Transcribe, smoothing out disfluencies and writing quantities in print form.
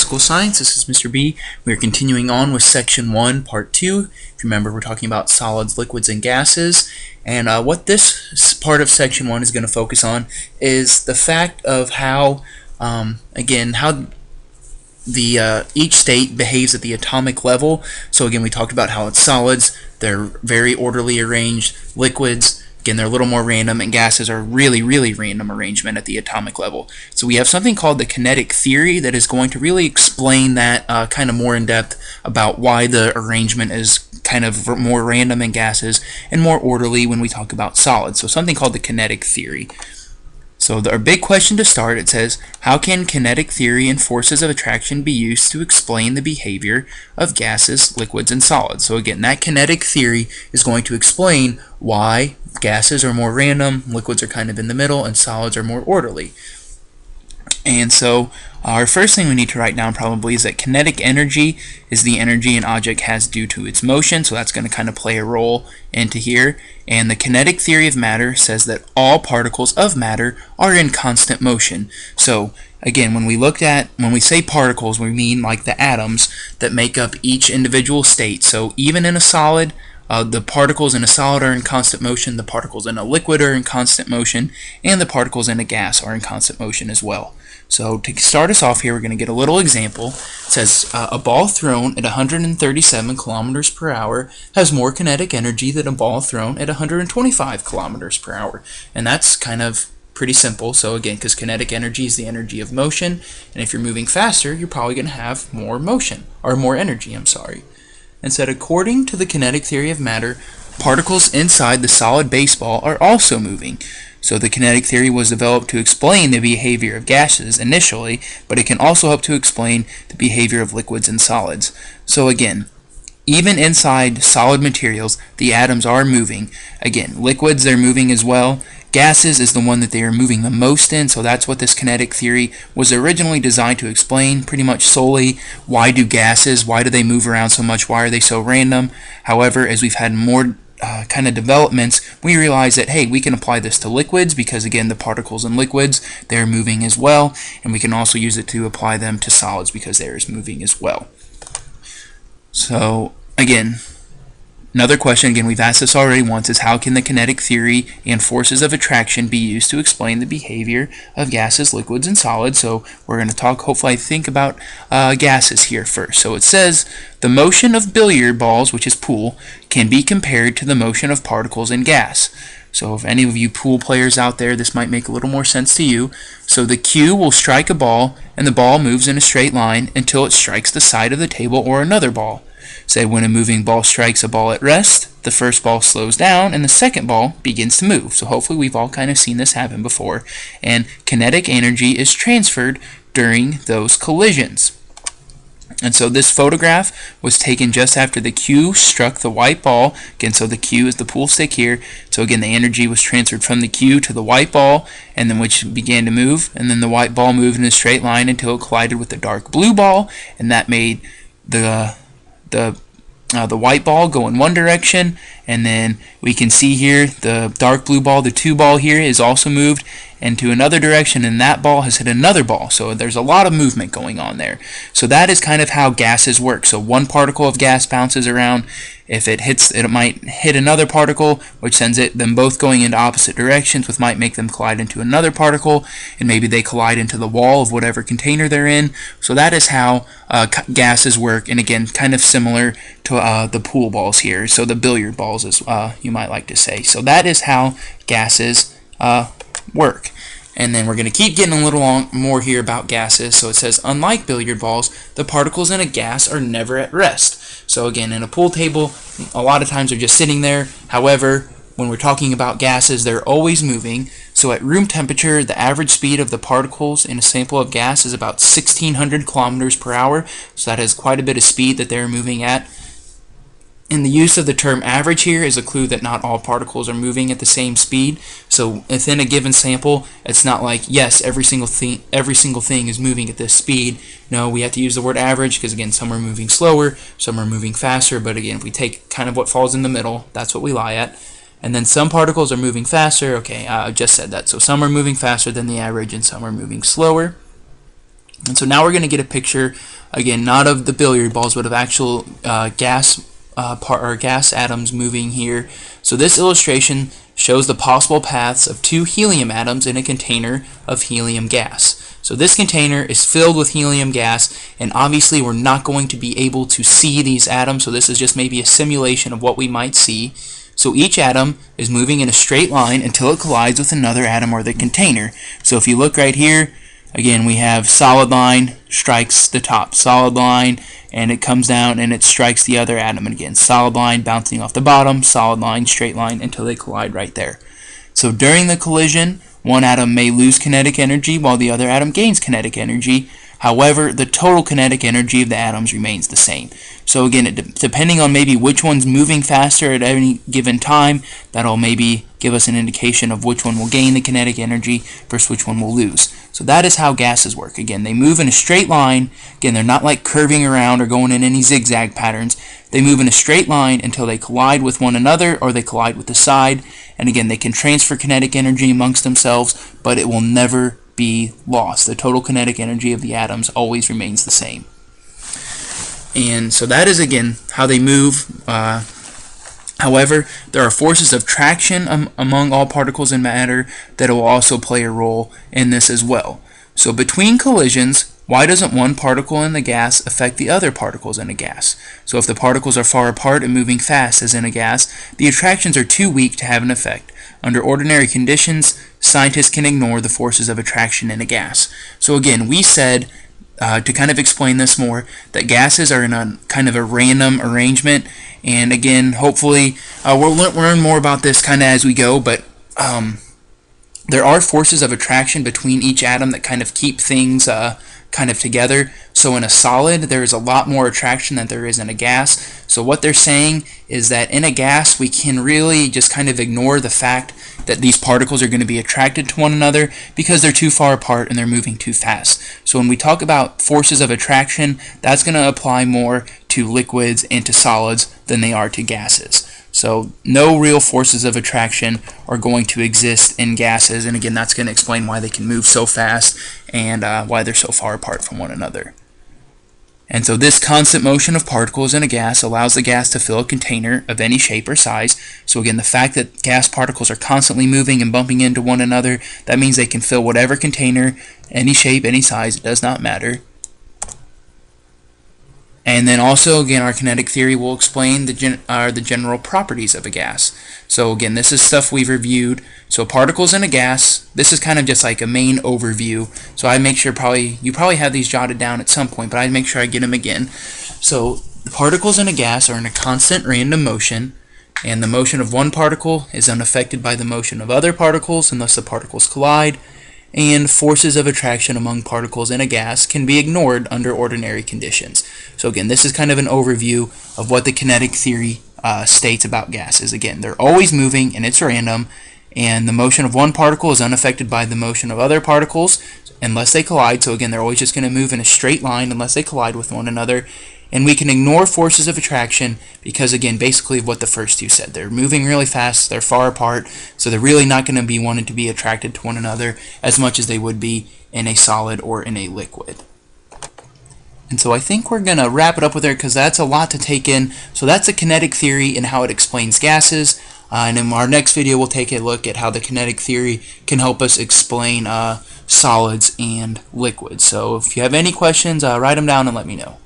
Physical Science. This is Mr. B. We are continuing on with Section 1, Part 2. If you remember, we're talking about solids, liquids, and gases. And what this part of Section 1 is going to focus on is the fact of how, how each state behaves at the atomic level. So again, we talked about how it's solids, they're very orderly arranged, liquids, again, they're a little more random, and gases are really, really random arrangement at the atomic level. So we have something called the kinetic theory that is going to really explain that kind of more in depth about why the arrangement is kind of more random in gases and more orderly when we talk about solids. So something called the kinetic theory. So our big question to start, it says, how can kinetic theory and forces of attraction be used to explain the behavior of gases, liquids, and solids? So again, that kinetic theory is going to explain why gases are more random, liquids are kind of in the middle, and solids are more orderly. And so our first thing we need to write down probably is that kinetic energy is the energy an object has due to its motion, so that's going to kind of play a role into here. And the kinetic theory of matter says that all particles of matter are in constant motion. So again, when we say particles, we mean like the atoms that make up each individual state. So even in a solid, the particles in a solid are in constant motion, the particles in a liquid are in constant motion, and the particles in a gas are in constant motion as well. So to start us off here, we're going to get a little example. It says a ball thrown at 137 kilometers per hour has more kinetic energy than a ball thrown at 125 kilometers per hour. And that's kind of pretty simple. So again, because kinetic energy is the energy of motion, and if you're moving faster, you're probably going to have more motion, or more energy, I'm sorry. And said, according to the kinetic theory of matter, particles inside the solid baseball are also moving. So the kinetic theory was developed to explain the behavior of gases initially, but it can also help to explain the behavior of liquids and solids. So again, even inside solid materials, the atoms are moving. Again, liquids, they're moving as well. Gases is the one that they are moving the most in, so that's what this kinetic theory was originally designed to explain, pretty much solely why do they move around so much, why are they so random. However, as we've had more kind of developments, we realize that, hey, we can apply this to liquids because, again, the particles in liquids, they're moving as well, and we can also use it to apply them to solids because they're moving as well. So, again, another question, again, we've asked this already once, is how can the kinetic theory and forces of attraction be used to explain the behavior of gases, liquids, and solids? So we're going to talk, hopefully, I think about gases here first. So it says, the motion of billiard balls, which is pool, can be compared to the motion of particles in gas. So if any of you pool players out there, this might make a little more sense to you. So the cue will strike a ball, and the ball moves in a straight line until it strikes the side of the table or another ball. Say when a moving ball strikes a ball at rest, the first ball slows down and the second ball begins to move. So hopefully we've all kind of seen this happen before. And kinetic energy is transferred during those collisions. And so this photograph was taken just after the cue struck the white ball. Again, so the cue is the pool stick here. So again, the energy was transferred from the cue to the white ball, and then which began to move. And then the white ball moved in a straight line until it collided with the dark blue ball, and that made the white ball go in one direction, and then we can see here the dark blue ball, the 2 ball here, is also moved into another direction, and that ball has hit another ball. So there's a lot of movement going on there. So that is kind of how gases work. So one particle of gas bounces around. If it hits, it might hit another particle, which sends them both going into opposite directions, which might make them collide into another particle, and maybe they collide into the wall of whatever container they're in. So that is how gases work, and again, kind of similar to the pool balls here, so the billiard balls, as you might like to say. So that is how gases work. And then we're going to keep getting a little more here about gases. So it says, unlike billiard balls, the particles in a gas are never at rest. So again, in a pool table, a lot of times they're just sitting there. However, when we're talking about gases, they're always moving. So at room temperature, the average speed of the particles in a sample of gas is about 1,600 kilometers per hour. So that is quite a bit of speed that they're moving at. And the use of the term average here is a clue that not all particles are moving at the same speed. So within a given sample, it's not like, yes, every single thing is moving at this speed. No, we have to use the word average because, again, some are moving slower, some are moving faster. But again, if we take kind of what falls in the middle, that's what we lie at. And then some particles are moving faster. Okay, I just said that. So some are moving faster than the average and some are moving slower. And so now we're going to get a picture, again, not of the billiard balls, but of actual gas atoms moving here. So this illustration shows the possible paths of two helium atoms in a container of helium gas. So this container is filled with helium gas, and obviously we're not going to be able to see these atoms, so this is just maybe a simulation of what we might see. So each atom is moving in a straight line until it collides with another atom or the container. So if you look right here, again, we have solid line strikes the top, solid line, and it comes down and it strikes the other atom. And again, solid line bouncing off the bottom, solid line, straight line until they collide right there. So during the collision, one atom may lose kinetic energy while the other atom gains kinetic energy. However, the total kinetic energy of the atoms remains the same. So again, depending on maybe which one's moving faster at any given time, that'll maybe give us an indication of which one will gain the kinetic energy versus which one will lose. So that is how gases work. Again, they move in a straight line. Again, they're not like curving around or going in any zigzag patterns. They move in a straight line until they collide with one another or they collide with the side. And again, they can transfer kinetic energy amongst themselves, but it will never be lost. The total kinetic energy of the atoms always remains the same. And so that is, again, how they move. However, there are forces of traction among all particles in matter that will also play a role in this as well. So between collisions, why doesn't one particle in the gas affect the other particles in a gas? So if the particles are far apart and moving fast as in a gas, the attractions are too weak to have an effect. Under ordinary conditions, scientists can ignore the forces of attraction in a gas. So again, we said, to kind of explain this more, that gases are in a kind of a random arrangement. And again, hopefully, we'll learn more about this kind of as we go, but there are forces of attraction between each atom that kind of keep things kind of together. So in a solid, there is a lot more attraction than there is in a gas. So what they're saying is that in a gas, we can really just kind of ignore the fact that these particles are going to be attracted to one another because they're too far apart and they're moving too fast. So when we talk about forces of attraction, that's going to apply more to liquids and to solids than they are to gases. So no real forces of attraction are going to exist in gases, and again, that's going to explain why they can move so fast and why they're so far apart from one another. And so this constant motion of particles in a gas allows the gas to fill a container of any shape or size. So again, the fact that gas particles are constantly moving and bumping into one another, that means they can fill whatever container, any shape, any size, it does not matter. And then also, again, our kinetic theory will explain the general properties of a gas. So again, this is stuff we've reviewed. So particles in a gas, this is kind of just like a main overview. So I make sure you probably have these jotted down at some point, but I make sure I get them again. So the particles in a gas are in a constant random motion, and the motion of one particle is unaffected by the motion of other particles unless the particles collide. And forces of attraction among particles in a gas can be ignored under ordinary conditions. So again, this is kind of an overview of what the kinetic theory states about gases. Again, they're always moving and it's random, and the motion of one particle is unaffected by the motion of other particles unless they collide. So again, they're always just going to move in a straight line unless they collide with one another. And we can ignore forces of attraction because, again, basically what the first two said. They're moving really fast, they're far apart, so they're really not going to be wanting to be attracted to one another as much as they would be in a solid or in a liquid. And so I think we're going to wrap it up with there because that's a lot to take in. So that's the kinetic theory and how it explains gases. And in our next video, we'll take a look at how the kinetic theory can help us explain solids and liquids. So if you have any questions, write them down and let me know.